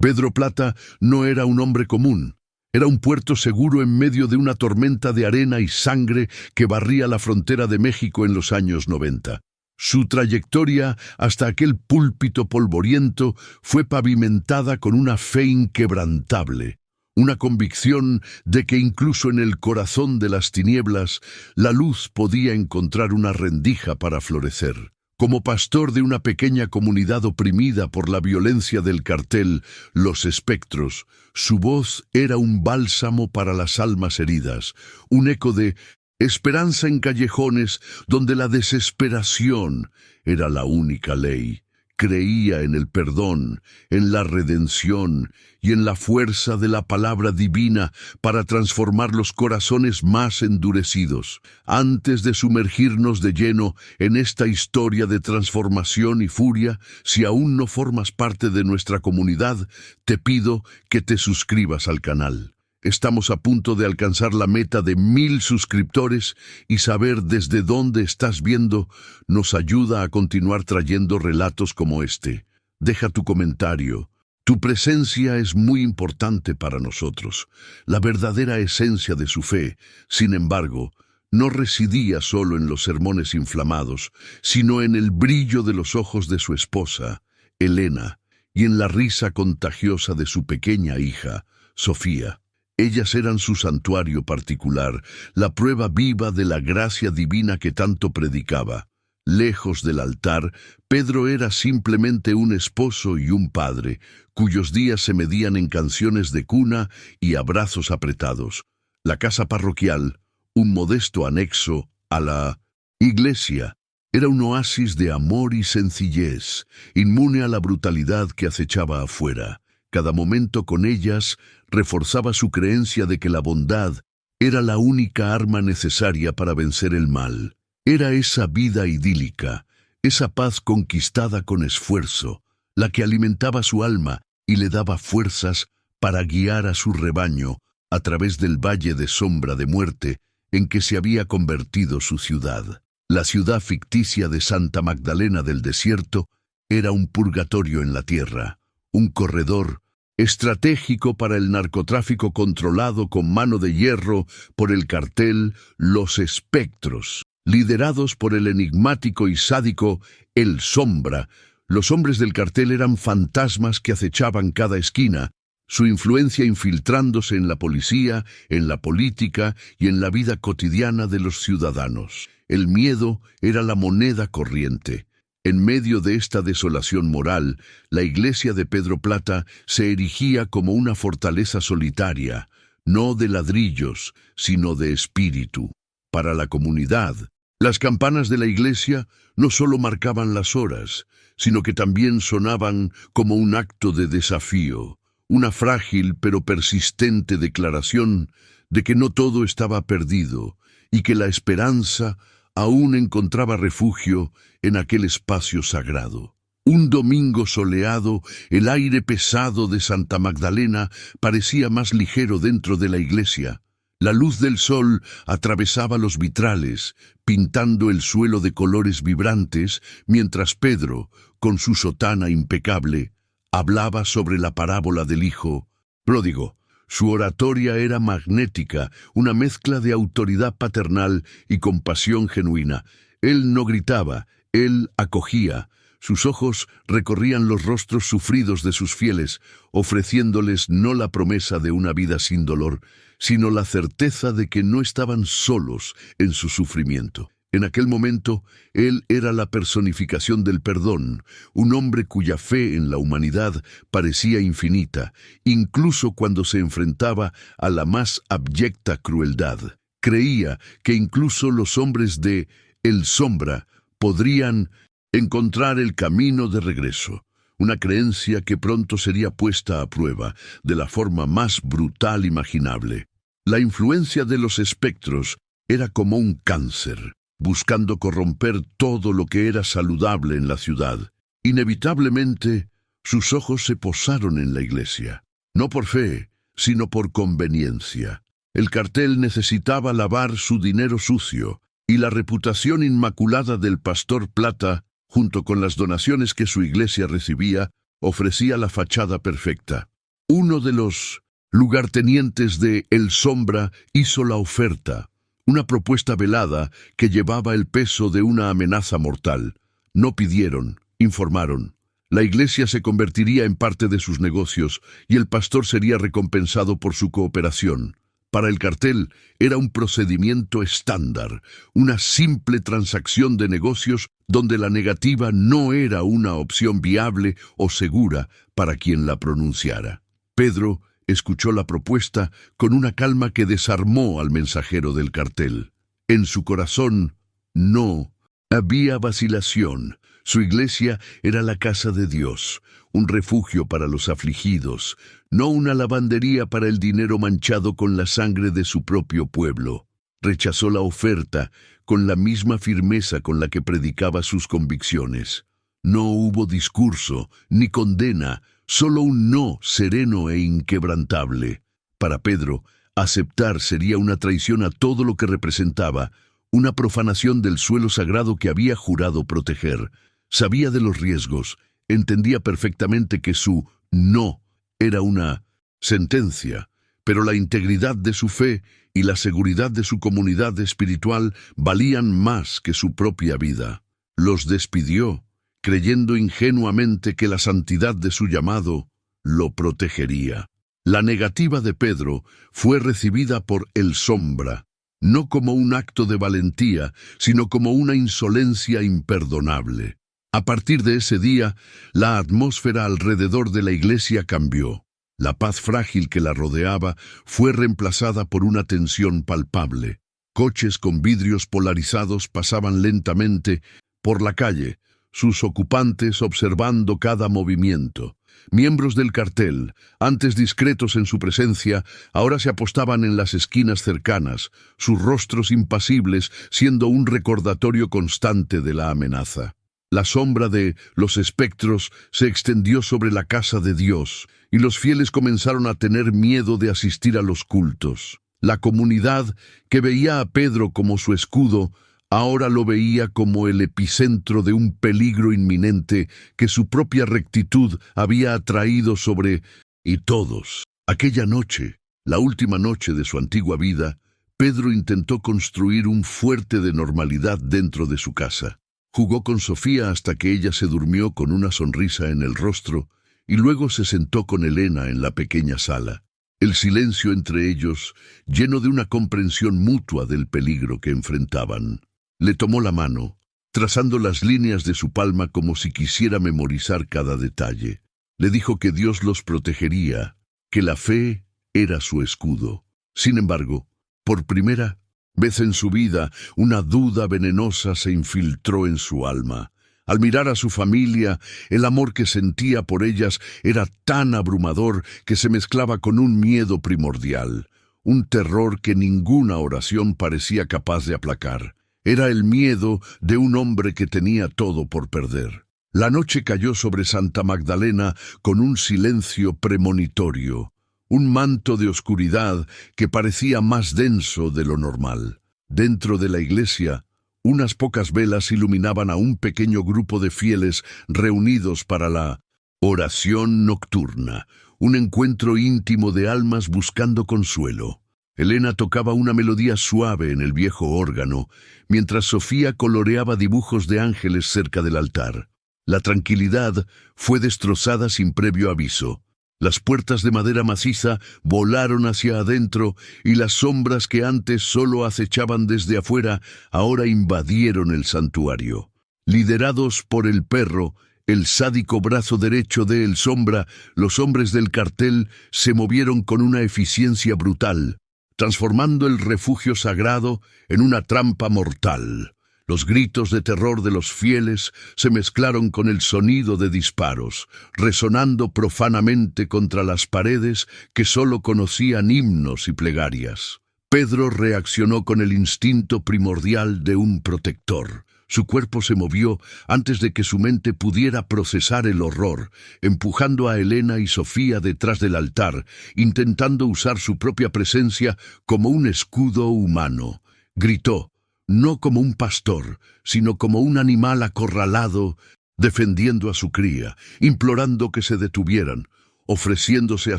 Pedro Plata no era un hombre común. Era un puerto seguro en medio de una tormenta de arena y sangre que barría la frontera de México en los años 90. Su trayectoria hasta aquel púlpito polvoriento fue pavimentada con una fe inquebrantable, una convicción de que incluso en el corazón de las tinieblas la luz podía encontrar una rendija para florecer. Como pastor de una pequeña comunidad oprimida por la violencia del cartel, Los Espectros, su voz era un bálsamo para las almas heridas, un eco de esperanza en callejones donde la desesperación era la única ley. Creía en el perdón, en la redención y en la fuerza de la palabra divina para transformar los corazones más endurecidos. Antes de sumergirnos de lleno en esta historia de transformación y furia, si aún no formas parte de nuestra comunidad, te pido que te suscribas al canal. Estamos a punto de alcanzar la meta de 1000 suscriptores y saber desde dónde estás viendo nos ayuda a continuar trayendo relatos como este. Deja tu comentario. Tu presencia es muy importante para nosotros. La verdadera esencia de su fe, sin embargo, no residía solo en los sermones inflamados, sino en el brillo de los ojos de su esposa, Elena, y en la risa contagiosa de su pequeña hija, Sofía. Ellas eran su santuario particular, la prueba viva de la gracia divina que tanto predicaba. Lejos del altar, Pedro era simplemente un esposo y un padre, cuyos días se medían en canciones de cuna y abrazos apretados. La casa parroquial, un modesto anexo a la iglesia, era un oasis de amor y sencillez, inmune a la brutalidad que acechaba afuera. Cada momento con ellas reforzaba su creencia de que la bondad era la única arma necesaria para vencer el mal. Era esa vida idílica, esa paz conquistada con esfuerzo, la que alimentaba su alma y le daba fuerzas para guiar a su rebaño a través del valle de sombra de muerte en que se había convertido su ciudad. La ciudad ficticia de Santa Magdalena del Desierto era un purgatorio en la tierra, un corredor estratégico para el narcotráfico controlado con mano de hierro por el cartel Los Espectros. Liderados por el enigmático y sádico El Sombra, los hombres del cartel eran fantasmas que acechaban cada esquina, su influencia infiltrándose en la policía, en la política y en la vida cotidiana de los ciudadanos. El miedo era la moneda corriente. En medio de esta desolación moral, la iglesia de Pedro Plata se erigía como una fortaleza solitaria, no de ladrillos, sino de espíritu. Para la comunidad, las campanas de la iglesia no solo marcaban las horas, sino que también sonaban como un acto de desafío, una frágil pero persistente declaración de que no todo estaba perdido y que la esperanza aún encontraba refugio en aquel espacio sagrado. Un domingo soleado, el aire pesado de Santa Magdalena parecía más ligero dentro de la iglesia. La luz del sol atravesaba los vitrales, pintando el suelo de colores vibrantes, mientras Pedro, con su sotana impecable, hablaba sobre la parábola del hijo pródigo. Su oratoria era magnética, una mezcla de autoridad paternal y compasión genuina. Él no gritaba, él acogía. Sus ojos recorrían los rostros sufridos de sus fieles, ofreciéndoles no la promesa de una vida sin dolor, sino la certeza de que no estaban solos en su sufrimiento. En aquel momento, él era la personificación del perdón, un hombre cuya fe en la humanidad parecía infinita, incluso cuando se enfrentaba a la más abyecta crueldad. Creía que incluso los hombres de El Sombra podrían encontrar el camino de regreso, una creencia que pronto sería puesta a prueba de la forma más brutal imaginable. La influencia de los espectros era como un cáncer, buscando corromper todo lo que era saludable en la ciudad. Inevitablemente, sus ojos se posaron en la iglesia, no por fe, sino por conveniencia. El cartel necesitaba lavar su dinero sucio, y la reputación inmaculada del pastor Plata, junto con las donaciones que su iglesia recibía, ofrecía la fachada perfecta. Uno de los lugartenientes de El Sombra hizo la oferta, una propuesta velada que llevaba el peso de una amenaza mortal. No pidieron, informaron. La iglesia se convertiría en parte de sus negocios y el pastor sería recompensado por su cooperación. Para el cartel era un procedimiento estándar, una simple transacción de negocios donde la negativa no era una opción viable o segura para quien la pronunciara. Pedro escuchó la propuesta con una calma que desarmó al mensajero del cartel. En su corazón no había vacilación. Su iglesia era la casa de Dios, un refugio para los afligidos, no una lavandería para el dinero manchado con la sangre de su propio pueblo. Rechazó la oferta con la misma firmeza con la que predicaba sus convicciones. No hubo discurso ni condena, solo un no sereno e inquebrantable. Para Pedro, aceptar sería una traición a todo lo que representaba, una profanación del suelo sagrado que había jurado proteger. Sabía de los riesgos, entendía perfectamente que su no era una sentencia, pero la integridad de su fe y la seguridad de su comunidad espiritual valían más que su propia vida. Los despidió, creyendo ingenuamente que la santidad de su llamado lo protegería. La negativa de Pedro fue recibida por El Sombra, no como un acto de valentía, sino como una insolencia imperdonable. A partir de ese día, la atmósfera alrededor de la iglesia cambió. La paz frágil que la rodeaba fue reemplazada por una tensión palpable. Coches con vidrios polarizados pasaban lentamente por la calle, sus ocupantes observando cada movimiento. Miembros del cartel, antes discretos en su presencia, ahora se apostaban en las esquinas cercanas, sus rostros impasibles siendo un recordatorio constante de la amenaza. La sombra de los espectros se extendió sobre la casa de Dios, y los fieles comenzaron a tener miedo de asistir a los cultos. La comunidad, que veía a Pedro como su escudo, ahora lo veía como el epicentro de un peligro inminente que su propia rectitud había atraído sobre y todos. Aquella noche, la última noche de su antigua vida, Pedro intentó construir un fuerte de normalidad dentro de su casa. Jugó con Sofía hasta que ella se durmió con una sonrisa en el rostro y luego se sentó con Elena en la pequeña sala. El silencio entre ellos, lleno de una comprensión mutua del peligro que enfrentaban. Le tomó la mano, trazando las líneas de su palma como si quisiera memorizar cada detalle. Le dijo que Dios los protegería, que la fe era su escudo. Sin embargo, por primera vez en su vida, una duda venenosa se infiltró en su alma. Al mirar a su familia, el amor que sentía por ellas era tan abrumador que se mezclaba con un miedo primordial, un terror que ninguna oración parecía capaz de aplacar. Era el miedo de un hombre que tenía todo por perder. La noche cayó sobre Santa Magdalena con un silencio premonitorio, un manto de oscuridad que parecía más denso de lo normal. Dentro de la iglesia, unas pocas velas iluminaban a un pequeño grupo de fieles reunidos para la oración nocturna, un encuentro íntimo de almas buscando consuelo. Elena tocaba una melodía suave en el viejo órgano, mientras Sofía coloreaba dibujos de ángeles cerca del altar. La tranquilidad fue destrozada sin previo aviso. Las puertas de madera maciza volaron hacia adentro y las sombras que antes solo acechaban desde afuera ahora invadieron el santuario. Liderados por el perro, el sádico brazo derecho de El Sombra, los hombres del cartel se movieron con una eficiencia brutal, transformando el refugio sagrado en una trampa mortal. Los gritos de terror de los fieles se mezclaron con el sonido de disparos, resonando profanamente contra las paredes que solo conocían himnos y plegarias. Pedro reaccionó con el instinto primordial de un protector. Su cuerpo se movió antes de que su mente pudiera procesar el horror, empujando a Elena y Sofía detrás del altar, intentando usar su propia presencia como un escudo humano. Gritó, no como un pastor, sino como un animal acorralado, defendiendo a su cría, implorando que se detuvieran. ofreciéndose a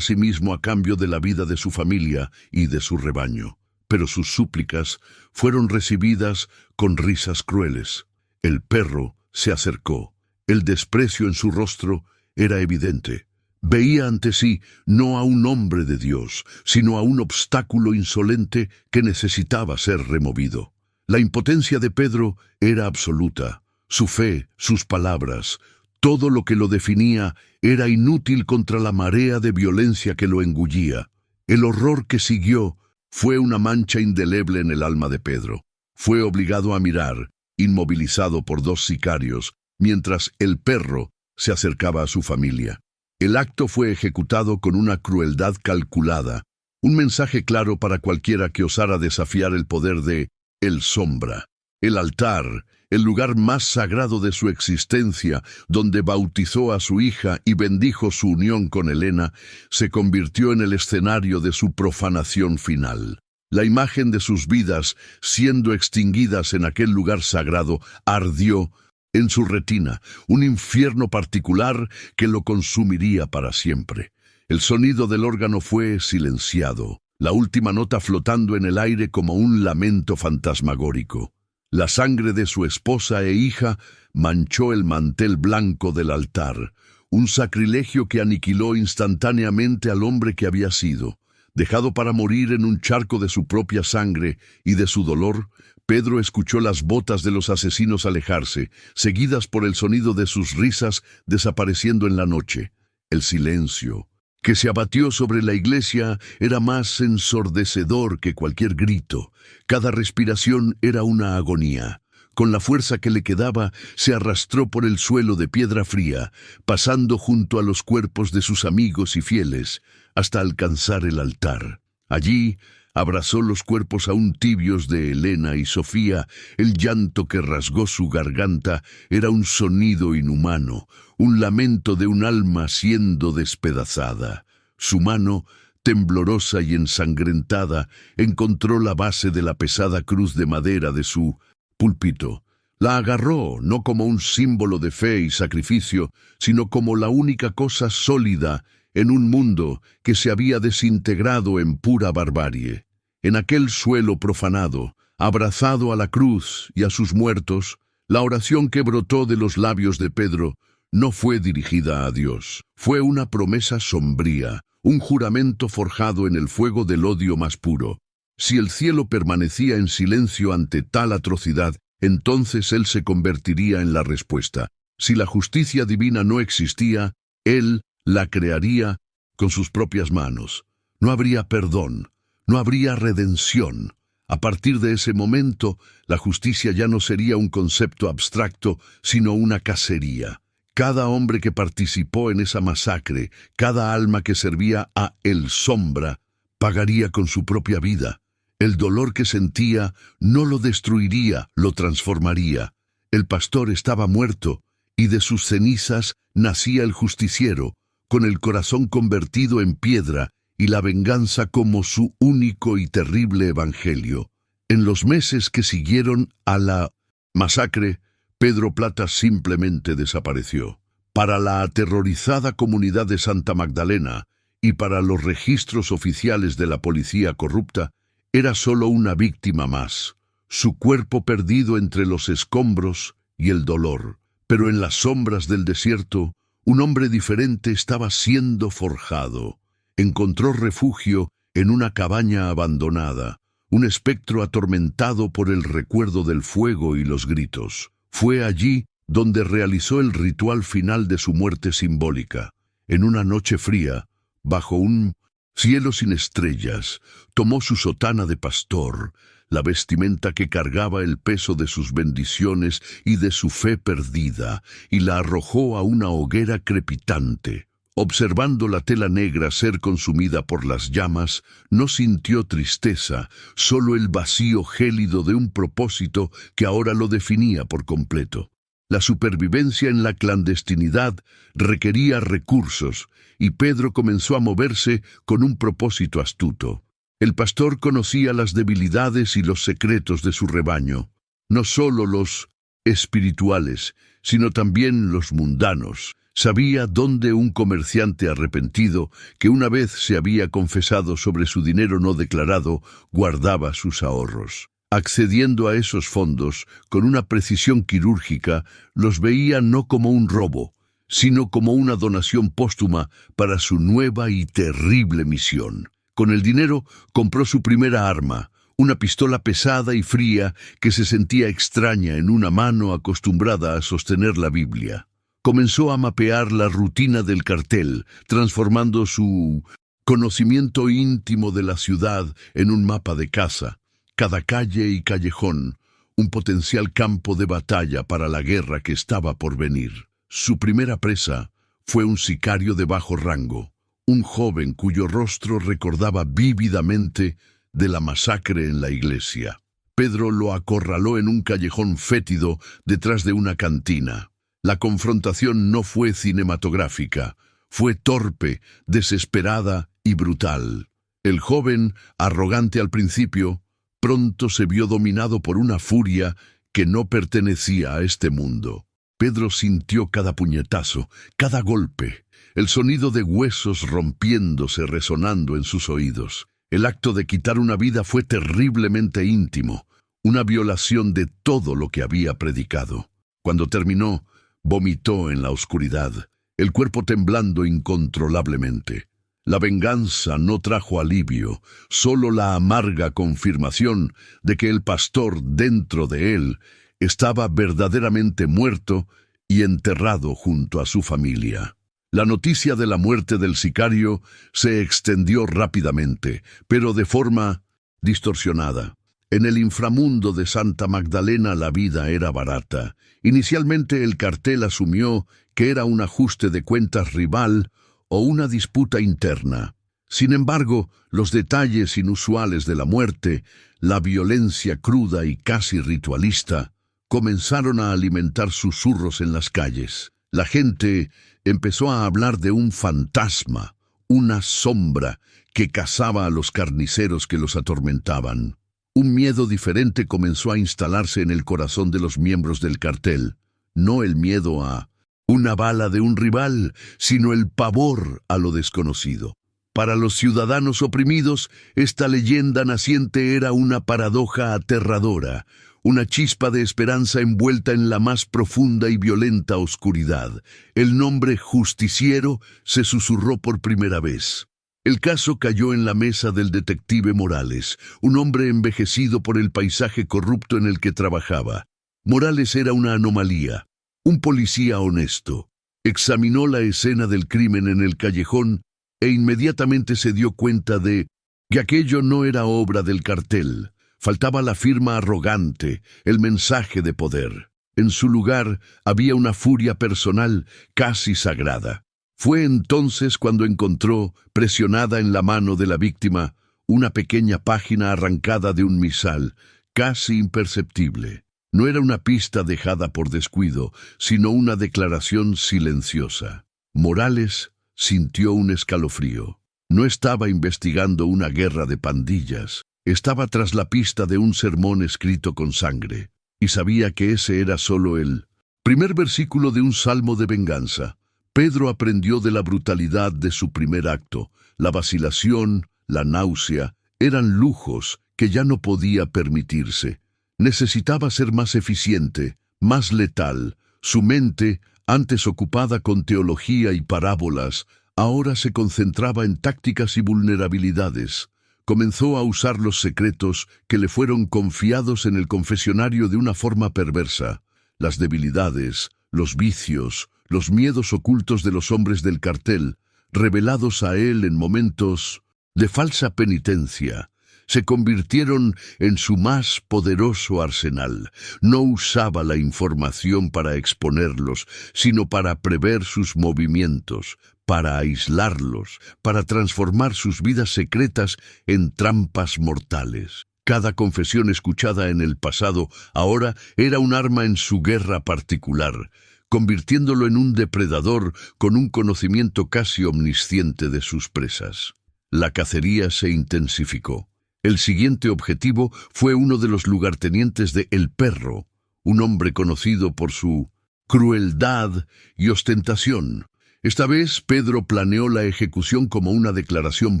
sí mismo a cambio de la vida de su familia y de su rebaño. Pero sus súplicas fueron recibidas con risas crueles. El perro se acercó. El desprecio en su rostro era evidente. Veía ante sí no a un hombre de Dios, sino a un obstáculo insolente que necesitaba ser removido. La impotencia de Pedro era absoluta. Su fe, sus palabras, todo lo que lo definía era inútil contra la marea de violencia que lo engullía. El horror que siguió fue una mancha indeleble en el alma de Pedro. Fue obligado a mirar, inmovilizado por dos sicarios, mientras el perro se acercaba a su familia. El acto fue ejecutado con una crueldad calculada, un mensaje claro para cualquiera que osara desafiar el poder de el Sombra. El altar, el lugar más sagrado de su existencia, donde bautizó a su hija y bendijo su unión con Helena, se convirtió en el escenario de su profanación final. La imagen de sus vidas, siendo extinguidas en aquel lugar sagrado, ardió en su retina, un infierno particular que lo consumiría para siempre. El sonido del órgano fue silenciado, la última nota flotando en el aire como un lamento fantasmagórico. La sangre de su esposa e hija manchó el mantel blanco del altar, un sacrilegio que aniquiló instantáneamente al hombre que había sido. Dejado para morir en un charco de su propia sangre y de su dolor, Pedro escuchó las botas de los asesinos alejarse, seguidas por el sonido de sus risas desapareciendo en la noche. El silencio que se abatió sobre la iglesia era más ensordecedor que cualquier grito. Cada respiración era una agonía. Con la fuerza que le quedaba, se arrastró por el suelo de piedra fría, pasando junto a los cuerpos de sus amigos y fieles, hasta alcanzar el altar. Allí abrazó los cuerpos aún tibios de Helena y Sofía. El llanto que rasgó su garganta era un sonido inhumano, un lamento de un alma siendo despedazada. Su mano, temblorosa y ensangrentada, encontró la base de la pesada cruz de madera de su púlpito. La agarró no como un símbolo de fe y sacrificio, sino como la única cosa sólida en un mundo que se había desintegrado en pura barbarie. En aquel suelo profanado, abrazado a la cruz y a sus muertos, la oración que brotó de los labios de Pedro no fue dirigida a Dios. Fue una promesa sombría, un juramento forjado en el fuego del odio más puro. Si el cielo permanecía en silencio ante tal atrocidad, entonces él se convertiría en la respuesta. Si la justicia divina no existía, él la crearía con sus propias manos. No habría perdón, no habría redención. A partir de ese momento, la justicia ya no sería un concepto abstracto, sino una cacería. Cada hombre que participó en esa masacre, cada alma que servía a El Sombra, pagaría con su propia vida. El dolor que sentía no lo destruiría, lo transformaría. El pastor estaba muerto, y de sus cenizas nacía el justiciero, con el corazón convertido en piedra y la venganza como su único y terrible evangelio. En los meses que siguieron a la masacre, Pedro Plata simplemente desapareció. Para la aterrorizada comunidad de Santa Magdalena y para los registros oficiales de la policía corrupta, era solo una víctima más, su cuerpo perdido entre los escombros y el dolor. Pero en las sombras del desierto, un hombre diferente estaba siendo forjado. Encontró refugio en una cabaña abandonada, un espectro atormentado por el recuerdo del fuego y los gritos. Fue allí donde realizó el ritual final de su muerte simbólica. En una noche fría, bajo un cielo sin estrellas, tomó su sotana de pastor, la vestimenta que cargaba el peso de sus bendiciones y de su fe perdida, y la arrojó a una hoguera crepitante. Observando la tela negra ser consumida por las llamas, no sintió tristeza, solo el vacío gélido de un propósito que ahora lo definía por completo. La supervivencia en la clandestinidad requería recursos, y Pedro comenzó a moverse con un propósito astuto. El pastor conocía las debilidades y los secretos de su rebaño, no solo los espirituales, sino también los mundanos. Sabía dónde un comerciante arrepentido, que una vez se había confesado sobre su dinero no declarado, guardaba sus ahorros. Accediendo a esos fondos, con una precisión quirúrgica, los veía no como un robo, sino como una donación póstuma para su nueva y terrible misión. Con el dinero compró su primera arma, una pistola pesada y fría que se sentía extraña en una mano acostumbrada a sostener la Biblia. Comenzó a mapear la rutina del cartel, transformando su conocimiento íntimo de la ciudad en un mapa de caza. Cada calle y callejón, un potencial campo de batalla para la guerra que estaba por venir. Su primera presa fue un sicario de bajo rango, un joven cuyo rostro recordaba vívidamente de la masacre en la iglesia. Pedro lo acorraló en un callejón fétido detrás de una cantina. La confrontación no fue cinematográfica, fue torpe, desesperada y brutal. El joven, arrogante al principio, pronto se vio dominado por una furia que no pertenecía a este mundo. Pedro sintió cada puñetazo, cada golpe, el sonido de huesos rompiéndose resonando en sus oídos. El acto de quitar una vida fue terriblemente íntimo, una violación de todo lo que había predicado. Cuando terminó, vomitó en la oscuridad, el cuerpo temblando incontrolablemente. La venganza no trajo alivio, solo la amarga confirmación de que el pastor dentro de él estaba verdaderamente muerto y enterrado junto a su familia. La noticia de la muerte del sicario se extendió rápidamente, pero de forma distorsionada. En el inframundo de Santa Magdalena la vida era barata. Inicialmente el cartel asumió que era un ajuste de cuentas rival o una disputa interna. Sin embargo, los detalles inusuales de la muerte, la violencia cruda y casi ritualista, comenzaron a alimentar susurros en las calles. La gente empezó a hablar de un fantasma, una sombra que cazaba a los carniceros que los atormentaban. Un miedo diferente comenzó a instalarse en el corazón de los miembros del cartel. No el miedo a una bala de un rival, sino el pavor a lo desconocido. Para los ciudadanos oprimidos, esta leyenda naciente era una paradoja aterradora, una chispa de esperanza envuelta en la más profunda y violenta oscuridad. El nombre justiciero se susurró por primera vez. El caso cayó en la mesa del detective Morales, un hombre envejecido por el paisaje corrupto en el que trabajaba. Morales era una anomalía, un policía honesto. Examinó la escena del crimen en el callejón e inmediatamente se dio cuenta de que aquello no era obra del cartel. Faltaba la firma arrogante, el mensaje de poder. En su lugar había una furia personal casi sagrada. Fue entonces cuando encontró, presionada en la mano de la víctima, una pequeña página arrancada de un misal, casi imperceptible. No era una pista dejada por descuido, sino una declaración silenciosa. Morales sintió un escalofrío. No estaba investigando una guerra de pandillas. Estaba tras la pista de un sermón escrito con sangre, y sabía que ese era solo el primer versículo de un salmo de venganza. Pedro aprendió de la brutalidad de su primer acto. La vacilación, la náusea, eran lujos que ya no podía permitirse. Necesitaba ser más eficiente, más letal. Su mente, antes ocupada con teología y parábolas, ahora se concentraba en tácticas y vulnerabilidades. Comenzó a usar los secretos que le fueron confiados en el confesionario de una forma perversa. Las debilidades, los vicios, los miedos ocultos de los hombres del cartel, revelados a él en momentos de falsa penitencia, se convirtieron en su más poderoso arsenal. No usaba la información para exponerlos, sino para prever sus movimientos, para aislarlos, para transformar sus vidas secretas en trampas mortales. Cada confesión escuchada en el pasado ahora era un arma en su guerra particular, convirtiéndolo en un depredador con un conocimiento casi omnisciente de sus presas. La cacería se intensificó. El siguiente objetivo fue uno de los lugartenientes de El Perro, un hombre conocido por su crueldad y ostentación. Esta vez Pedro planeó la ejecución como una declaración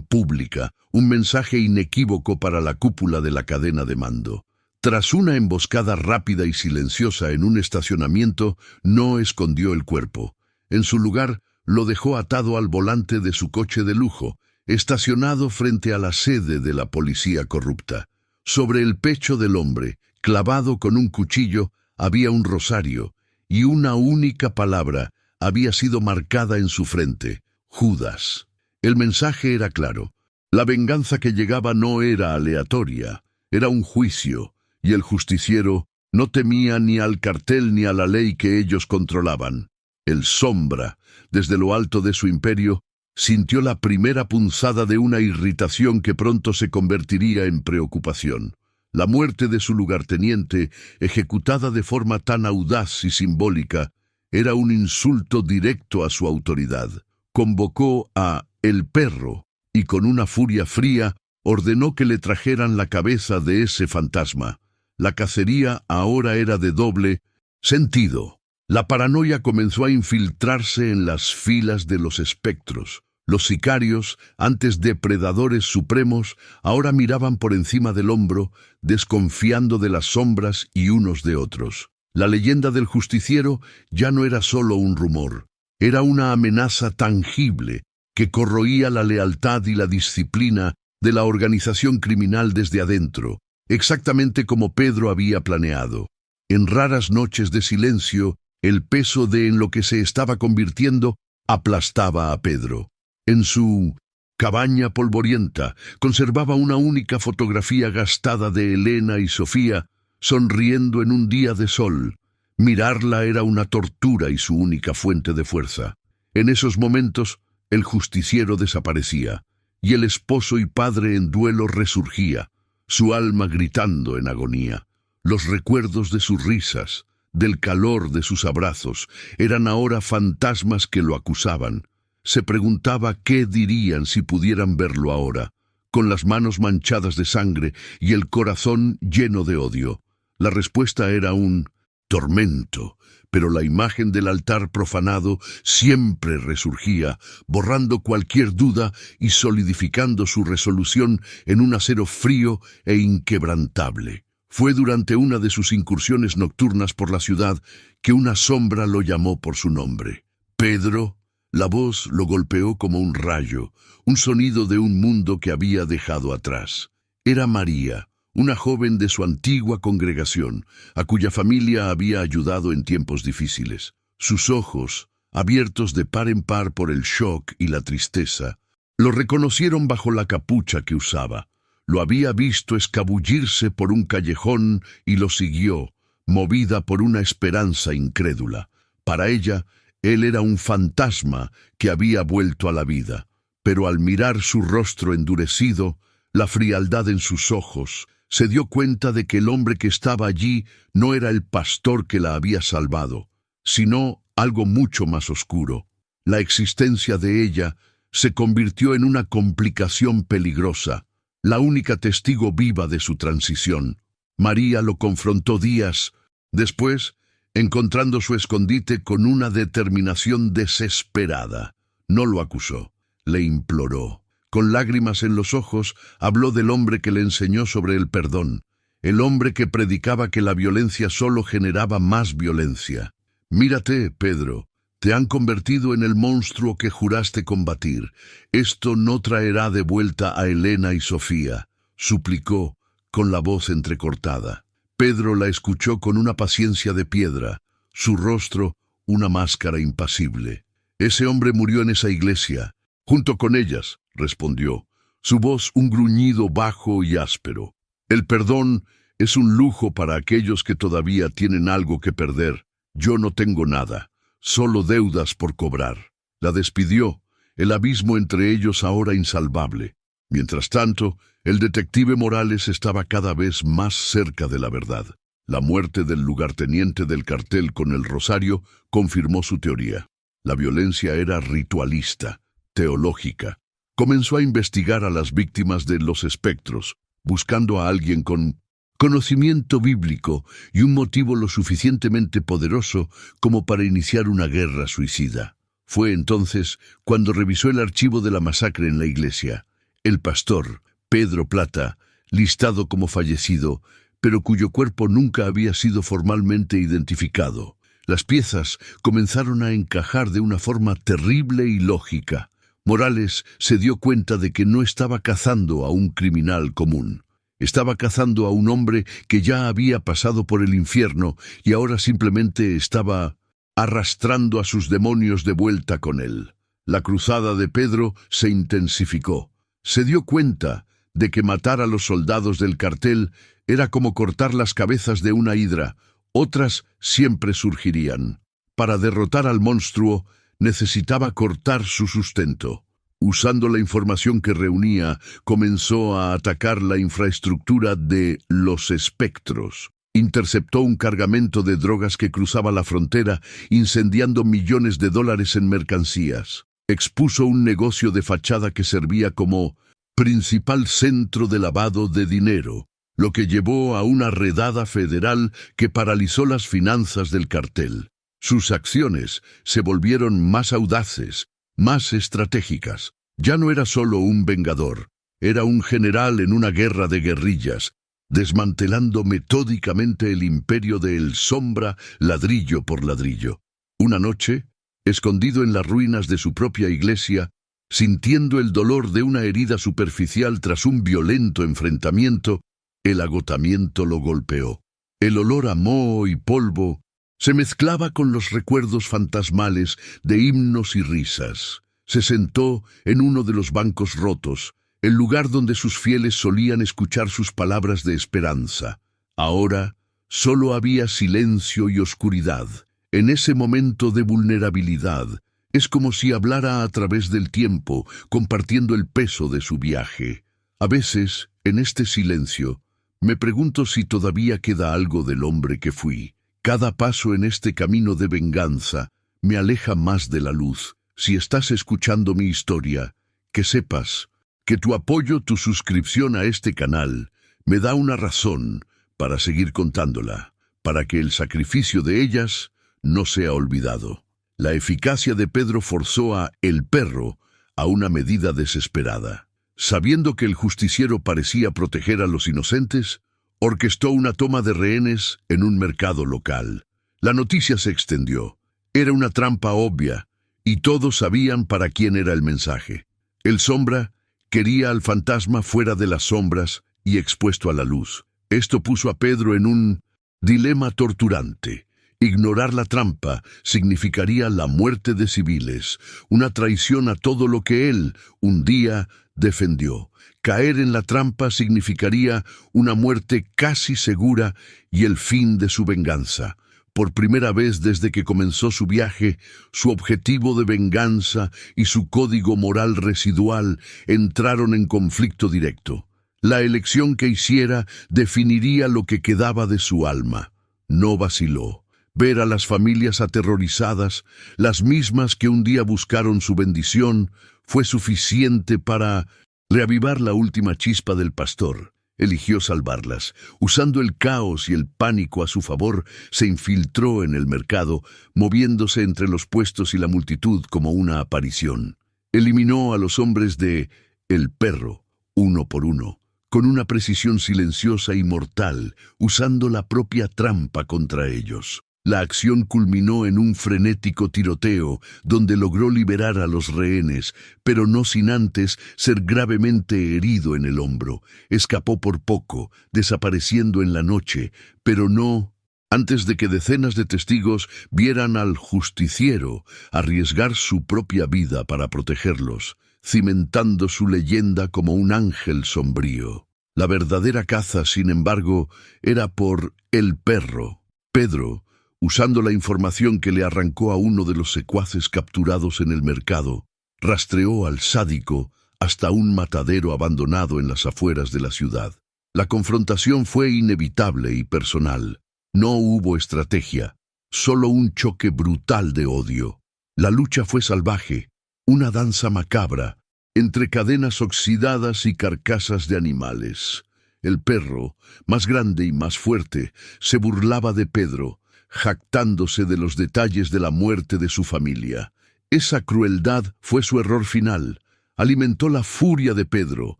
pública, un mensaje inequívoco para la cúpula de la cadena de mando. Tras una emboscada rápida y silenciosa en un estacionamiento, no escondió el cuerpo. En su lugar, lo dejó atado al volante de su coche de lujo, estacionado frente a la sede de la policía corrupta. Sobre el pecho del hombre, clavado con un cuchillo, había un rosario, y una única palabra había sido marcada en su frente: Judas. El mensaje era claro. La venganza que llegaba no era aleatoria, era un juicio, y el justiciero no temía ni al cartel ni a la ley que ellos controlaban. El Sombra, desde lo alto de su imperio, sintió la primera punzada de una irritación que pronto se convertiría en preocupación. La muerte de su lugarteniente, ejecutada de forma tan audaz y simbólica, era un insulto directo a su autoridad. Convocó a El Perro y con una furia fría ordenó que le trajeran la cabeza de ese fantasma. La cacería ahora era de doble sentido. La paranoia comenzó a infiltrarse en las filas de los espectros. Los sicarios, antes depredadores supremos, ahora miraban por encima del hombro, desconfiando de las sombras y unos de otros. La leyenda del justiciero ya no era solo un rumor, era una amenaza tangible que corroía la lealtad y la disciplina de la organización criminal desde adentro, exactamente como Pedro había planeado. En raras noches de silencio, el peso de en lo que se estaba convirtiendo aplastaba a Pedro. En su cabaña polvorienta conservaba una única fotografía gastada de Elena y Sofía, sonriendo en un día de sol. Mirarla era una tortura y su única fuente de fuerza. En esos momentos, el justiciero desaparecía, y el esposo y padre en duelo resurgía, su alma gritando en agonía. Los recuerdos de sus risas, del calor de sus abrazos, eran ahora fantasmas que lo acusaban. Se preguntaba qué dirían si pudieran verlo ahora, con las manos manchadas de sangre y el corazón lleno de odio. La respuesta era un tormento, pero la imagen del altar profanado siempre resurgía, borrando cualquier duda y solidificando su resolución en un acero frío e inquebrantable. Fue durante una de sus incursiones nocturnas por la ciudad que una sombra lo llamó por su nombre. Pedro. La voz lo golpeó como un rayo, un sonido de un mundo que había dejado atrás. Era María, una joven de su antigua congregación, a cuya familia había ayudado en tiempos difíciles. Sus ojos, abiertos de par en par por el shock y la tristeza, lo reconocieron bajo la capucha que usaba. Lo había visto escabullirse por un callejón y lo siguió, movida por una esperanza incrédula. Para ella, él era un fantasma que había vuelto a la vida, pero al mirar su rostro endurecido, la frialdad en sus ojos, se dio cuenta de que el hombre que estaba allí no era el pastor que la había salvado, sino algo mucho más oscuro. La existencia de ella se convirtió en una complicación peligrosa, la única testigo viva de su transición. María lo confrontó días después, encontrando su escondite con una determinación desesperada. No lo acusó, le imploró. Con lágrimas en los ojos, habló del hombre que le enseñó sobre el perdón, el hombre que predicaba que la violencia solo generaba más violencia. Mírate, Pedro, te han convertido en el monstruo que juraste combatir. Esto no traerá de vuelta a Elena y Sofía, suplicó con la voz entrecortada. Pedro la escuchó con una paciencia de piedra, su rostro una máscara impasible. Ese hombre murió en esa iglesia, junto con ellas, respondió, su voz un gruñido bajo y áspero. El perdón es un lujo para aquellos que todavía tienen algo que perder. Yo no tengo nada, solo deudas por cobrar. La despidió, el abismo entre ellos ahora insalvable. Mientras tanto, el detective Morales estaba cada vez más cerca de la verdad. La muerte del lugarteniente del cartel con el rosario confirmó su teoría. La violencia era ritualista, teológica. Comenzó a investigar a las víctimas de los espectros, buscando a alguien con conocimiento bíblico y un motivo lo suficientemente poderoso como para iniciar una guerra suicida. Fue entonces cuando revisó el archivo de la masacre en la iglesia. El pastor, Pedro Plata, listado como fallecido, pero cuyo cuerpo nunca había sido formalmente identificado. Las piezas comenzaron a encajar de una forma terrible y lógica. Morales se dio cuenta de que no estaba cazando a un criminal común. Estaba cazando a un hombre que ya había pasado por el infierno y ahora simplemente estaba arrastrando a sus demonios de vuelta con él. La cruzada de Pedro se intensificó. Se dio cuenta de que matar a los soldados del cartel era como cortar las cabezas de una hidra. Otras siempre surgirían. Para derrotar al monstruo, necesitaba cortar su sustento. Usando la información que reunía, comenzó a atacar la infraestructura de los espectros. Interceptó un cargamento de drogas que cruzaba la frontera, incendiando millones de dólares en mercancías. Expuso un negocio de fachada que servía como principal centro de lavado de dinero, lo que llevó a una redada federal que paralizó las finanzas del cartel. Sus acciones se volvieron más audaces, más estratégicas. Ya no era solo un vengador, era un general en una guerra de guerrillas, desmantelando metódicamente el imperio de El Sombra ladrillo por ladrillo. Una noche, escondido en las ruinas de su propia iglesia, sintiendo el dolor de una herida superficial tras un violento enfrentamiento, el agotamiento lo golpeó. El olor a moho y polvo se mezclaba con los recuerdos fantasmales de himnos y risas. Se sentó en uno de los bancos rotos, el lugar donde sus fieles solían escuchar sus palabras de esperanza. Ahora solo había silencio y oscuridad. En ese momento de vulnerabilidad, es como si hablara a través del tiempo, compartiendo el peso de su viaje. A veces, en este silencio, me pregunto si todavía queda algo del hombre que fui. Cada paso en este camino de venganza me aleja más de la luz. Si estás escuchando mi historia, que sepas que tu apoyo, tu suscripción a este canal, me da una razón para seguir contándola, para que el sacrificio de ellas no sea olvidado. La eficacia de Pedro forzó a El Perro a una medida desesperada. Sabiendo que el justiciero parecía proteger a los inocentes, orquestó una toma de rehenes en un mercado local. La noticia se extendió. Era una trampa obvia, y todos sabían para quién era el mensaje. El Sombra quería al fantasma fuera de las sombras y expuesto a la luz. Esto puso a Pedro en un dilema torturante. Ignorar la trampa significaría la muerte de civiles, una traición a todo lo que él, un día, defendió. Caer en la trampa significaría una muerte casi segura y el fin de su venganza. Por primera vez desde que comenzó su viaje, su objetivo de venganza y su código moral residual entraron en conflicto directo. La elección que hiciera definiría lo que quedaba de su alma. No vaciló. Ver a las familias aterrorizadas, las mismas que un día buscaron su bendición, fue suficiente para reavivar la última chispa del pastor. Eligió salvarlas. Usando el caos y el pánico a su favor, se infiltró en el mercado, moviéndose entre los puestos y la multitud como una aparición. Eliminó a los hombres de El Perro, uno por uno, con una precisión silenciosa y mortal, usando la propia trampa contra ellos. La acción culminó en un frenético tiroteo, donde logró liberar a los rehenes, pero no sin antes ser gravemente herido en el hombro. Escapó por poco, desapareciendo en la noche, pero no antes de que decenas de testigos vieran al justiciero arriesgar su propia vida para protegerlos, cimentando su leyenda como un ángel sombrío. La verdadera caza, sin embargo, era por El Perro. Pedro, usando la información que le arrancó a uno de los secuaces capturados en el mercado, rastreó al sádico hasta un matadero abandonado en las afueras de la ciudad. La confrontación fue inevitable y personal. No hubo estrategia, solo un choque brutal de odio. La lucha fue salvaje, una danza macabra, entre cadenas oxidadas y carcasas de animales. El perro, más grande y más fuerte, se burlaba de Pedro, jactándose de los detalles de la muerte de su familia. Esa crueldad fue su error final. Alimentó la furia de Pedro,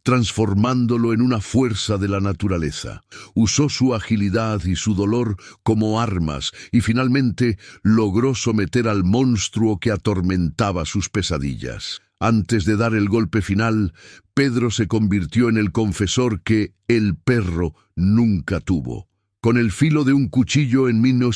transformándolo en una fuerza de la naturaleza. Usó su agilidad y su dolor como armas y finalmente logró someter al monstruo que atormentaba sus pesadillas. Antes de dar el golpe final, Pedro se convirtió en el confesor que el perro nunca tuvo. Con el filo de un cuchillo enminó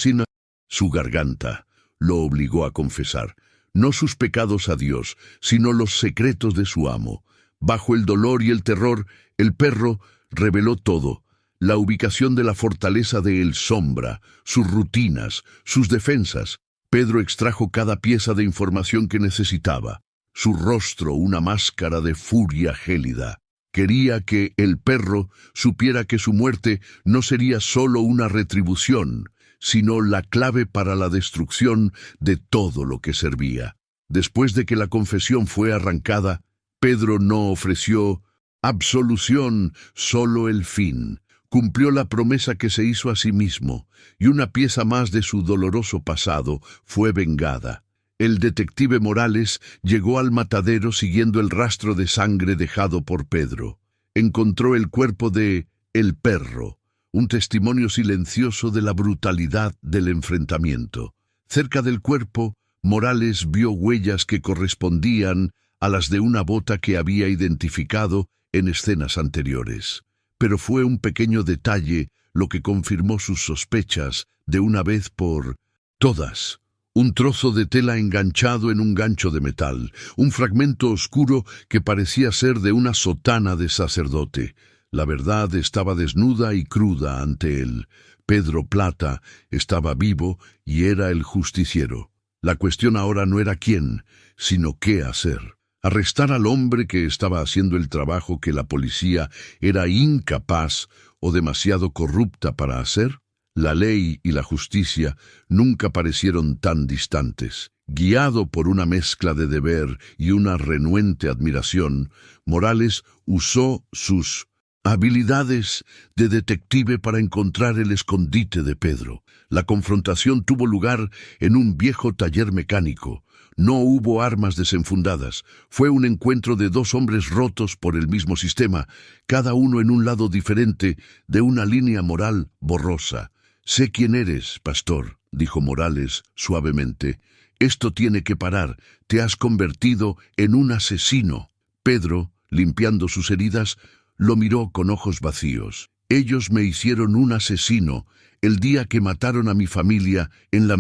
su garganta, lo obligó a confesar. No sus pecados a Dios, sino los secretos de su amo. Bajo el dolor y el terror, el perro reveló todo: la ubicación de la fortaleza de El Sombra, sus rutinas, sus defensas. Pedro extrajo cada pieza de información que necesitaba. Su rostro una máscara de furia gélida. Quería que el perro supiera que su muerte no sería solo una retribución, sino la clave para la destrucción de todo lo que servía. Después de que la confesión fue arrancada, Pedro no ofreció absolución, solo el fin. Cumplió la promesa que se hizo a sí mismo, y una pieza más de su doloroso pasado fue vengada. El detective Morales llegó al matadero siguiendo el rastro de sangre dejado por Pedro. Encontró el cuerpo de el perro, un testimonio silencioso de la brutalidad del enfrentamiento. Cerca del cuerpo, Morales vio huellas que correspondían a las de una bota que había identificado en escenas anteriores. Pero fue un pequeño detalle lo que confirmó sus sospechas de una vez por todas. Un trozo de tela enganchado en un gancho de metal, un fragmento oscuro que parecía ser de una sotana de sacerdote. La verdad estaba desnuda y cruda ante él. Pedro Plata estaba vivo y era el justiciero. La cuestión ahora no era quién, sino qué hacer. Arrestar al hombre que estaba haciendo el trabajo que la policía era incapaz o demasiado corrupta para hacer. La ley y la justicia nunca parecieron tan distantes. Guiado por una mezcla de deber y una renuente admiración, Morales usó sus habilidades de detective para encontrar el escondite de Pedro. La confrontación tuvo lugar en un viejo taller mecánico. No hubo armas desenfundadas. Fue un encuentro de dos hombres rotos por el mismo sistema, cada uno en un lado diferente de una línea moral borrosa. «Sé quién eres, pastor», dijo Morales suavemente. «Esto tiene que parar. Te has convertido en un asesino». Pedro, limpiando sus heridas, lo miró con ojos vacíos. «Ellos me hicieron un asesino el día que mataron a mi familia en la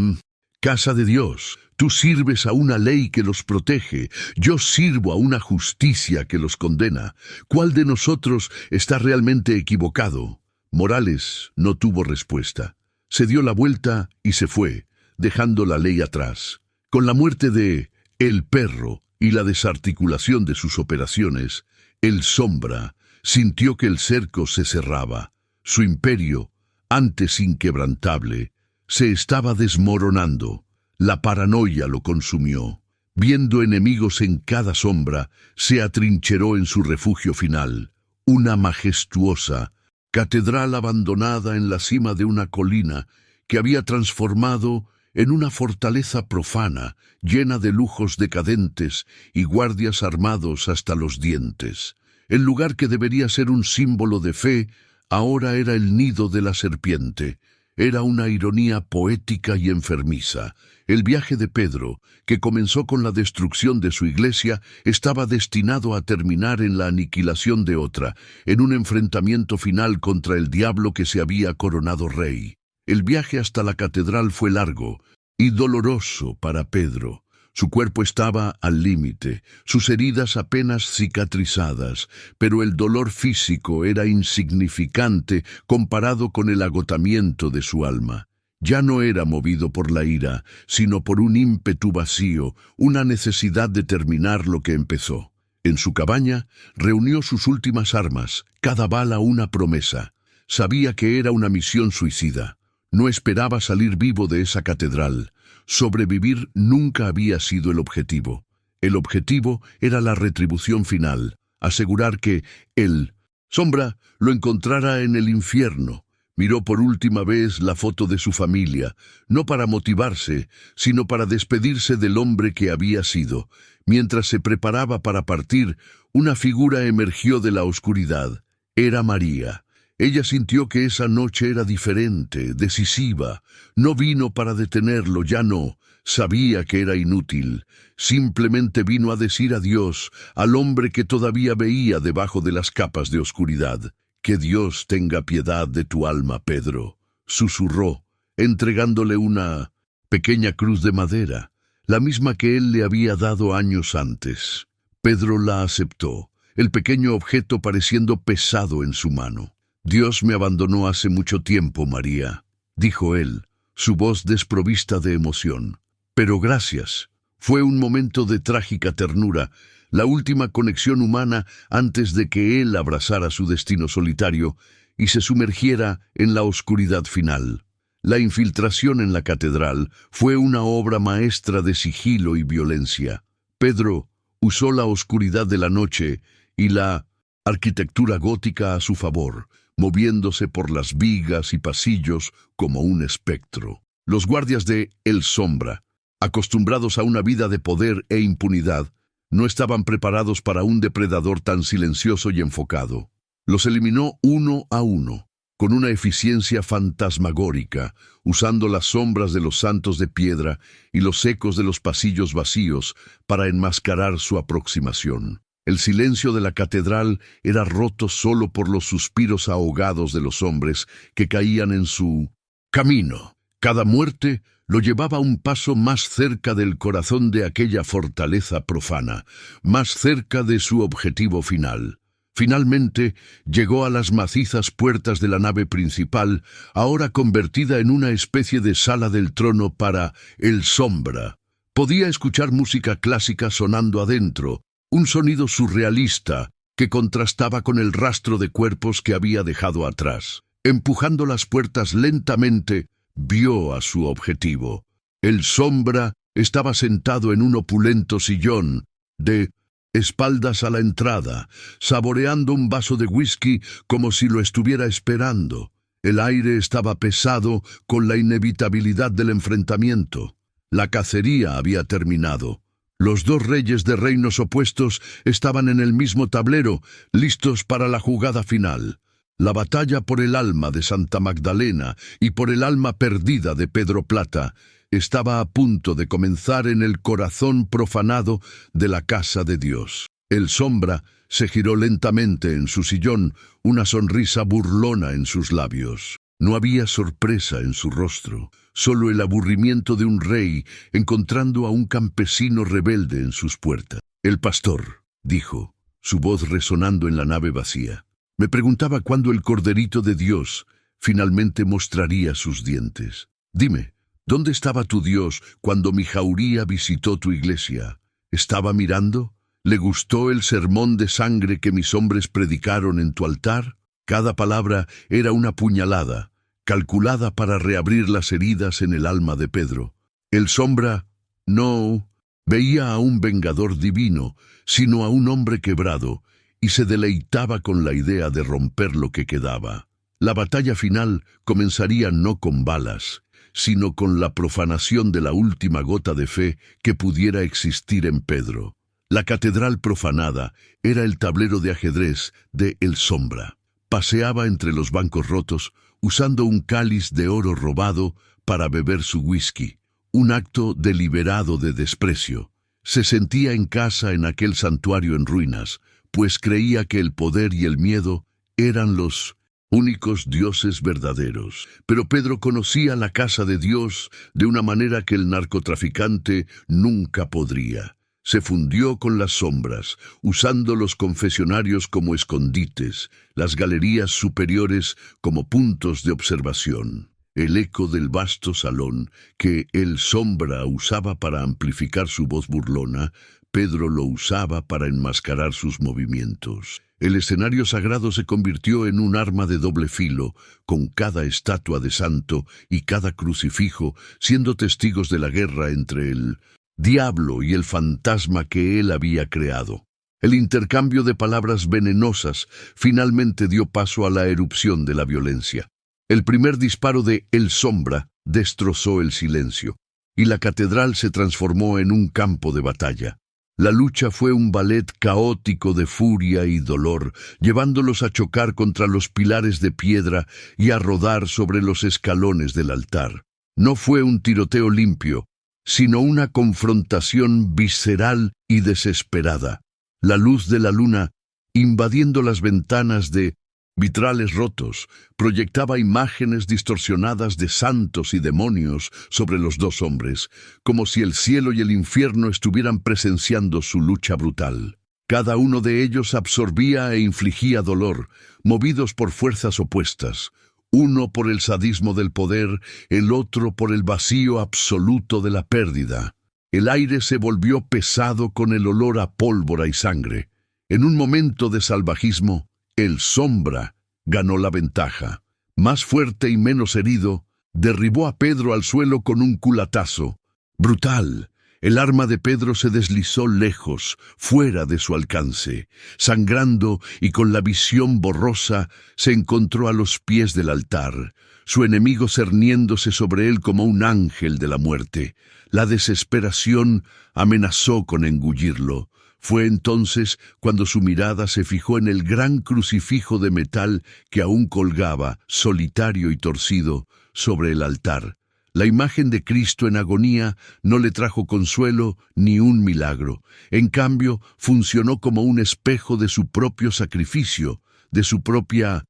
casa de Dios. Tú sirves a una ley que los protege. Yo sirvo a una justicia que los condena. ¿Cuál de nosotros está realmente equivocado?» Morales no tuvo respuesta. Se dio la vuelta y se fue, dejando la ley atrás. Con la muerte de el perro y la desarticulación de sus operaciones, El Sombra sintió que el cerco se cerraba. Su imperio, antes inquebrantable, se estaba desmoronando. La paranoia lo consumió. Viendo enemigos en cada sombra, se atrincheró en su refugio final, una majestuosa catedral abandonada en la cima de una colina que había transformado en una fortaleza profana, llena de lujos decadentes y guardias armados hasta los dientes. El lugar que debería ser un símbolo de fe, ahora era el nido de la serpiente. Era una ironía poética y enfermiza. El viaje de Pedro, que comenzó con la destrucción de su iglesia, estaba destinado a terminar en la aniquilación de otra, en un enfrentamiento final contra el diablo que se había coronado rey. El viaje hasta la catedral fue largo y doloroso para Pedro. Su cuerpo estaba al límite, sus heridas apenas cicatrizadas, pero el dolor físico era insignificante comparado con el agotamiento de su alma. Ya no era movido por la ira, sino por un ímpetu vacío, una necesidad de terminar lo que empezó. En su cabaña reunió sus últimas armas, cada bala una promesa. Sabía que era una misión suicida. No esperaba salir vivo de esa catedral. Sobrevivir nunca había sido el objetivo. El objetivo era la retribución final, asegurar que El Sombra lo encontrara en el infierno. Miró por última vez la foto de su familia, no para motivarse, sino para despedirse del hombre que había sido. Mientras se preparaba para partir, una figura emergió de la oscuridad. Era María. Ella sintió que esa noche era diferente, decisiva. No vino para detenerlo, ya no. Sabía que era inútil. Simplemente vino a decir adiós al hombre que todavía veía debajo de las capas de oscuridad. «Que Dios tenga piedad de tu alma, Pedro», susurró, entregándole una pequeña cruz de madera, la misma que él le había dado años antes. Pedro la aceptó, el pequeño objeto pareciendo pesado en su mano. «Dios me abandonó hace mucho tiempo, María», dijo él, su voz desprovista de emoción. «Pero gracias». Fue un momento de trágica ternura, la última conexión humana antes de que él abrazara su destino solitario y se sumergiera en la oscuridad final. La infiltración en la catedral fue una obra maestra de sigilo y violencia. Pedro usó la oscuridad de la noche y la arquitectura gótica a su favor, moviéndose por las vigas y pasillos como un espectro. Los guardias de El Sombra, acostumbrados a una vida de poder e impunidad, no estaban preparados para un depredador tan silencioso y enfocado. Los eliminó uno a uno, con una eficiencia fantasmagórica, usando las sombras de los santos de piedra y los ecos de los pasillos vacíos para enmascarar su aproximación. El silencio de la catedral era roto solo por los suspiros ahogados de los hombres que caían en su camino. Cada muerte lo llevaba un paso más cerca del corazón de aquella fortaleza profana, más cerca de su objetivo final. Finalmente llegó a las macizas puertas de la nave principal, ahora convertida en una especie de sala del trono para El Sombra. Podía escuchar música clásica sonando adentro, un sonido surrealista que contrastaba con el rastro de cuerpos que había dejado atrás. Empujando las puertas lentamente, vio a su objetivo. El Sombra estaba sentado en un opulento sillón, de espaldas a la entrada, saboreando un vaso de whisky como si lo estuviera esperando. El aire estaba pesado con la inevitabilidad del enfrentamiento. La cacería había terminado. Los dos reyes de reinos opuestos estaban en el mismo tablero, listos para la jugada final. La batalla por el alma de Santa Magdalena y por el alma perdida de Pedro Plata estaba a punto de comenzar en el corazón profanado de la casa de Dios. El Sombra se giró lentamente en su sillón, una sonrisa burlona en sus labios. No había sorpresa en su rostro, solo el aburrimiento de un rey encontrando a un campesino rebelde en sus puertas. «El pastor», dijo, su voz resonando en la nave vacía. «Me preguntaba cuándo el Corderito de Dios finalmente mostraría sus dientes. Dime, ¿dónde estaba tu Dios cuando mi jauría visitó tu iglesia? ¿Estaba mirando? ¿Le gustó el sermón de sangre que mis hombres predicaron en tu altar?» Cada palabra era una puñalada, calculada para reabrir las heridas en el alma de Pedro. El Sombra no veía a un vengador divino, sino a un hombre quebrado, y se deleitaba con la idea de romper lo que quedaba. La batalla final comenzaría no con balas, sino con la profanación de la última gota de fe que pudiera existir en Pedro. La catedral profanada era el tablero de ajedrez de El Sombra. Paseaba entre los bancos rotos, usando un cáliz de oro robado para beber su whisky, un acto deliberado de desprecio. Se sentía en casa en aquel santuario en ruinas, pues creía que el poder y el miedo eran los únicos dioses verdaderos. Pero Pedro conocía la casa de Dios de una manera que el narcotraficante nunca podría. Se fundió con las sombras, usando los confesionarios como escondites, las galerías superiores como puntos de observación. El eco del vasto salón, que El Sombra usaba para amplificar su voz burlona, Pedro lo usaba para enmascarar sus movimientos. El escenario sagrado se convirtió en un arma de doble filo, con cada estatua de santo y cada crucifijo siendo testigos de la guerra entre el diablo y el fantasma que él había creado. El intercambio de palabras venenosas finalmente dio paso a la erupción de la violencia. El primer disparo de El Sombra destrozó el silencio, y la catedral se transformó en un campo de batalla. La lucha fue un ballet caótico de furia y dolor, llevándolos a chocar contra los pilares de piedra y a rodar sobre los escalones del altar. No fue un tiroteo limpio, sino una confrontación visceral y desesperada. La luz de la luna, invadiendo las ventanas de vitrales rotos, proyectaba imágenes distorsionadas de santos y demonios sobre los dos hombres, como si el cielo y el infierno estuvieran presenciando su lucha brutal. Cada uno de ellos absorbía e infligía dolor, movidos por fuerzas opuestas, uno por el sadismo del poder, el otro por el vacío absoluto de la pérdida. El aire se volvió pesado con el olor a pólvora y sangre. En un momento de salvajismo, El Sombra ganó la ventaja. Más fuerte y menos herido, derribó a Pedro al suelo con un culatazo. Brutal, el arma de Pedro se deslizó lejos, fuera de su alcance. Sangrando y con la visión borrosa, se encontró a los pies del altar, su enemigo cerniéndose sobre él como un ángel de la muerte. La desesperación amenazó con engullirlo. Fue entonces cuando su mirada se fijó en el gran crucifijo de metal que aún colgaba, solitario y torcido, sobre el altar. La imagen de Cristo en agonía no le trajo consuelo ni un milagro. En cambio, funcionó como un espejo de su propio sacrificio, de su propia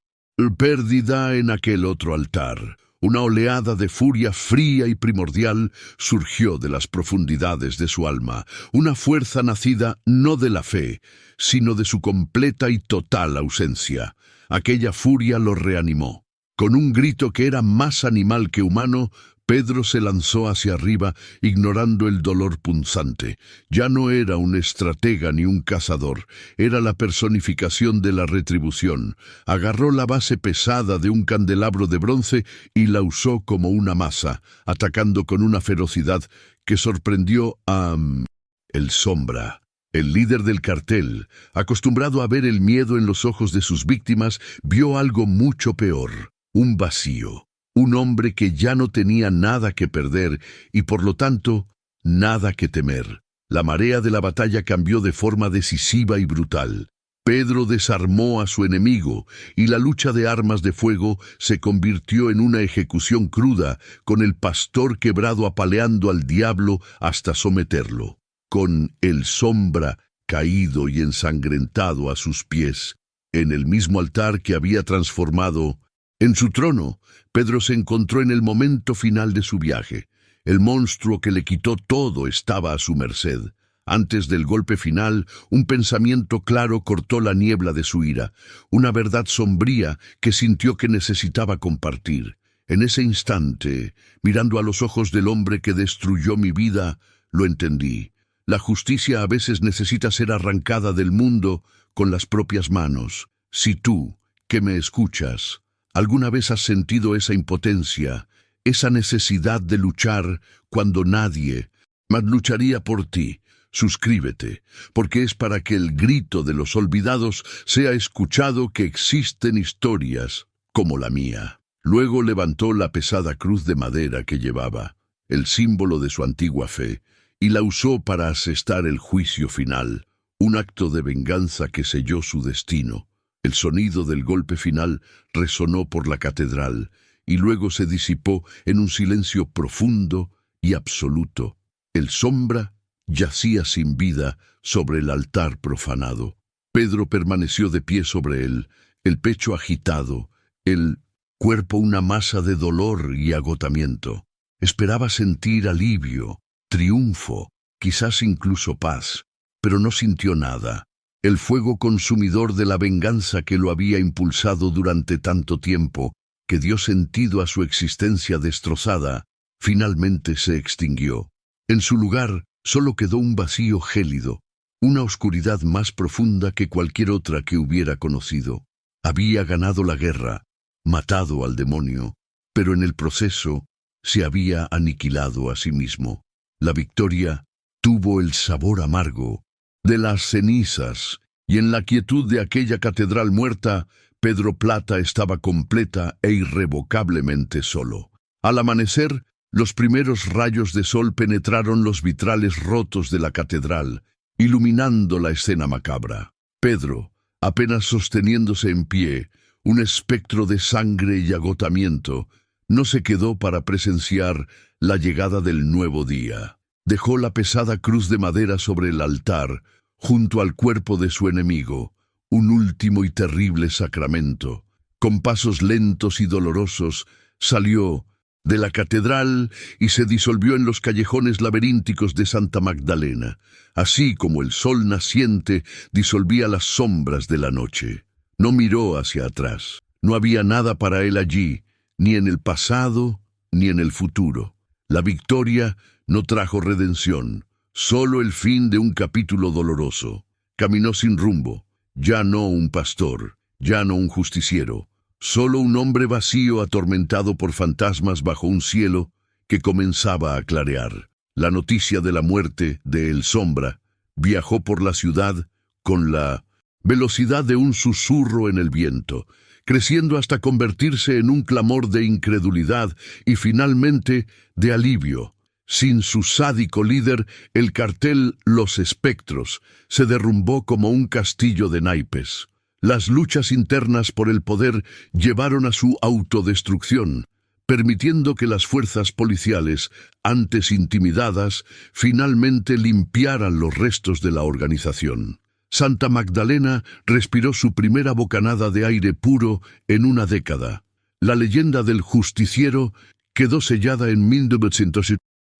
pérdida en aquel otro altar. Una oleada de furia fría y primordial surgió de las profundidades de su alma, una fuerza nacida no de la fe, sino de su completa y total ausencia. Aquella furia lo reanimó. Con un grito que era más animal que humano, Pedro se lanzó hacia arriba, ignorando el dolor punzante. Ya no era un estratega ni un cazador, era la personificación de la retribución. Agarró la base pesada de un candelabro de bronce y la usó como una masa, atacando con una ferocidad que sorprendió a El Sombra. El líder del cartel, acostumbrado a ver el miedo en los ojos de sus víctimas, vio algo mucho peor, un vacío. Un hombre que ya no tenía nada que perder y por lo tanto nada que temer. La marea de la batalla cambió de forma decisiva y brutal. Pedro desarmó a su enemigo y la lucha de armas de fuego se convirtió en una ejecución cruda, con el pastor quebrado apaleando al diablo hasta someterlo. Con El Sombra caído y ensangrentado a sus pies, en el mismo altar que había transformado en su trono, Pedro se encontró en el momento final de su viaje. El monstruo que le quitó todo estaba a su merced. Antes del golpe final, un pensamiento claro cortó la niebla de su ira, una verdad sombría que sintió que necesitaba compartir. En ese instante, mirando a los ojos del hombre que destruyó mi vida, lo entendí. La justicia a veces necesita ser arrancada del mundo con las propias manos. Si tú, que me escuchas, ¿alguna vez has sentido esa impotencia, esa necesidad de luchar cuando nadie más lucharía por ti? Suscríbete, porque es para que el grito de los olvidados sea escuchado que existen historias como la mía. Luego levantó la pesada cruz de madera que llevaba, el símbolo de su antigua fe, y la usó para asestar el juicio final, un acto de venganza que selló su destino. El sonido del golpe final resonó por la catedral y luego se disipó en un silencio profundo y absoluto. El Sombra yacía sin vida sobre el altar profanado. Pedro permaneció de pie sobre él, el pecho agitado, el cuerpo una masa de dolor y agotamiento. Esperaba sentir alivio, triunfo, quizás incluso paz, pero no sintió nada. El fuego consumidor de la venganza que lo había impulsado durante tanto tiempo, que dio sentido a su existencia destrozada, finalmente se extinguió. En su lugar solo quedó un vacío gélido, una oscuridad más profunda que cualquier otra que hubiera conocido. Había ganado la guerra, matado al demonio, pero en el proceso se había aniquilado a sí mismo. La victoria tuvo el sabor amargo de las cenizas Y en la quietud de aquella catedral muerta, Pedro Plata estaba completa e irrevocablemente solo. Al amanecer, los primeros rayos de sol penetraron los vitrales rotos de la catedral, iluminando la escena macabra. Pedro, apenas sosteniéndose en pie, un espectro de sangre y agotamiento, no se quedó para presenciar la llegada del nuevo día. Dejó la pesada cruz de madera sobre el altar, junto al cuerpo de su enemigo, un último y terrible sacramento. Con pasos lentos y dolorosos, salió de la catedral y se disolvió en los callejones laberínticos de Santa Magdalena, así como el sol naciente disolvía las sombras de la noche. No miró hacia atrás. No había nada para él allí, ni en el pasado, ni en el futuro. La victoria no trajo redención, solo el fin de un capítulo doloroso. Caminó sin rumbo, ya no un pastor, ya no un justiciero, solo un hombre vacío atormentado por fantasmas bajo un cielo que comenzaba a clarear. La noticia de la muerte de El Sombra viajó por la ciudad con la velocidad de un susurro en el viento, creciendo hasta convertirse en un clamor de incredulidad y finalmente de alivio. Sin su sádico líder, el cartel Los Espectros se derrumbó como un castillo de naipes. Las luchas internas por el poder llevaron a su autodestrucción, permitiendo que las fuerzas policiales, antes intimidadas, finalmente limpiaran los restos de la organización. Santa Magdalena respiró su primera bocanada de aire puro en una década. La leyenda del justiciero quedó sellada en 1900.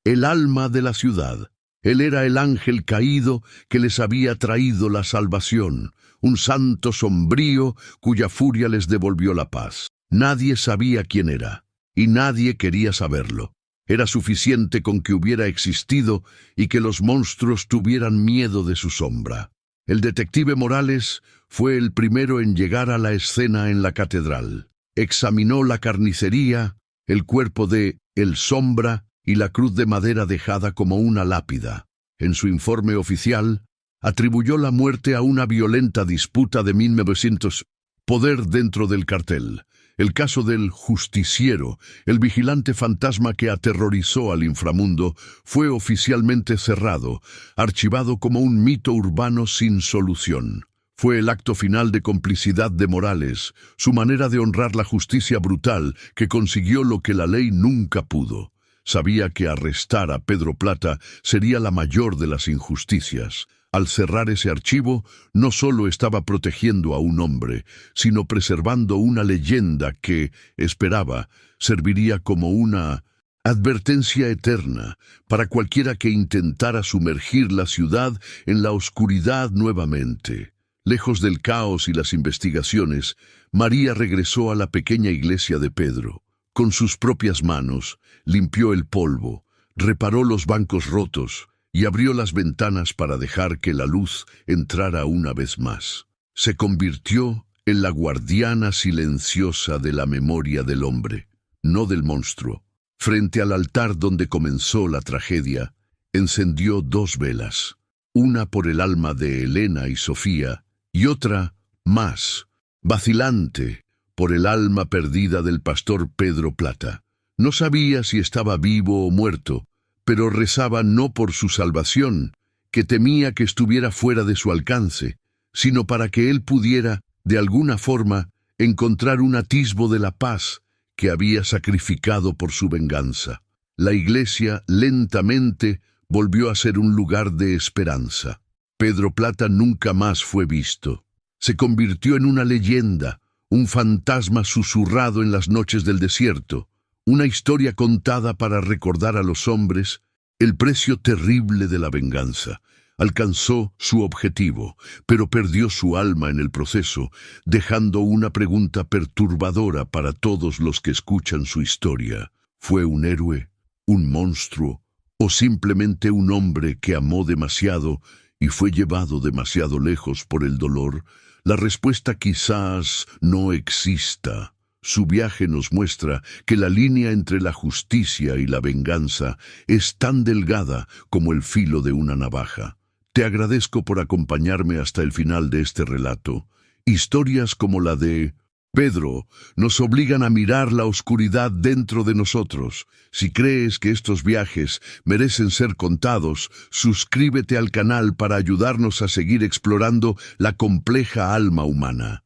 El alma de la ciudad. Él era el ángel caído que les había traído la salvación, un santo sombrío cuya furia les devolvió la paz. Nadie sabía quién era, y nadie quería saberlo. Era suficiente con que hubiera existido y que los monstruos tuvieran miedo de su sombra. El detective Morales fue el primero en llegar a la escena en la catedral. Examinó la carnicería, el cuerpo de El Sombra y la cruz de madera dejada como una lápida. En su informe oficial, atribuyó la muerte a una violenta disputa de 1900. Poder dentro del cartel. El caso del justiciero, el vigilante fantasma que aterrorizó al inframundo, fue oficialmente cerrado, archivado como un mito urbano sin solución. Fue el acto final de complicidad de Morales, su manera de honrar la justicia brutal que consiguió lo que la ley nunca pudo. Sabía que arrestar a Pedro Plata sería la mayor de las injusticias. Al cerrar ese archivo, no solo estaba protegiendo a un hombre, sino preservando una leyenda que, esperaba, serviría como una advertencia eterna para cualquiera que intentara sumergir la ciudad en la oscuridad nuevamente. Lejos del caos y las investigaciones, María regresó a la pequeña iglesia de Pedro. Con sus propias manos, limpió el polvo, reparó los bancos rotos, y abrió las ventanas para dejar que la luz entrara una vez más. Se convirtió en la guardiana silenciosa de la memoria del hombre, no del monstruo. Frente al altar donde comenzó la tragedia, encendió 2 velas, una por el alma de Elena y Sofía, y otra, más vacilante, por el alma perdida del pastor Pedro Plata. No sabía si estaba vivo o muerto, pero rezaba no por su salvación, que temía que estuviera fuera de su alcance, sino para que él pudiera, de alguna forma, encontrar un atisbo de la paz que había sacrificado por su venganza. La iglesia, lentamente, volvió a ser un lugar de esperanza. Pedro Plata nunca más fue visto. Se convirtió en una leyenda, un fantasma susurrado en las noches del desierto, una historia contada para recordar a los hombres el precio terrible de la venganza. Alcanzó su objetivo, pero perdió su alma en el proceso, dejando una pregunta perturbadora para todos los que escuchan su historia. ¿Fue un héroe, un monstruo, o simplemente un hombre que amó demasiado y fue llevado demasiado lejos por el dolor? La respuesta quizás no exista. Su viaje nos muestra que la línea entre la justicia y la venganza es tan delgada como el filo de una navaja, Te agradezco por acompañarme hasta el final de este relato. Historias como la de Pedro nos obligan a mirar la oscuridad dentro de nosotros. Si crees que estos viajes merecen ser contados, suscríbete al canal para ayudarnos a seguir explorando la compleja alma humana.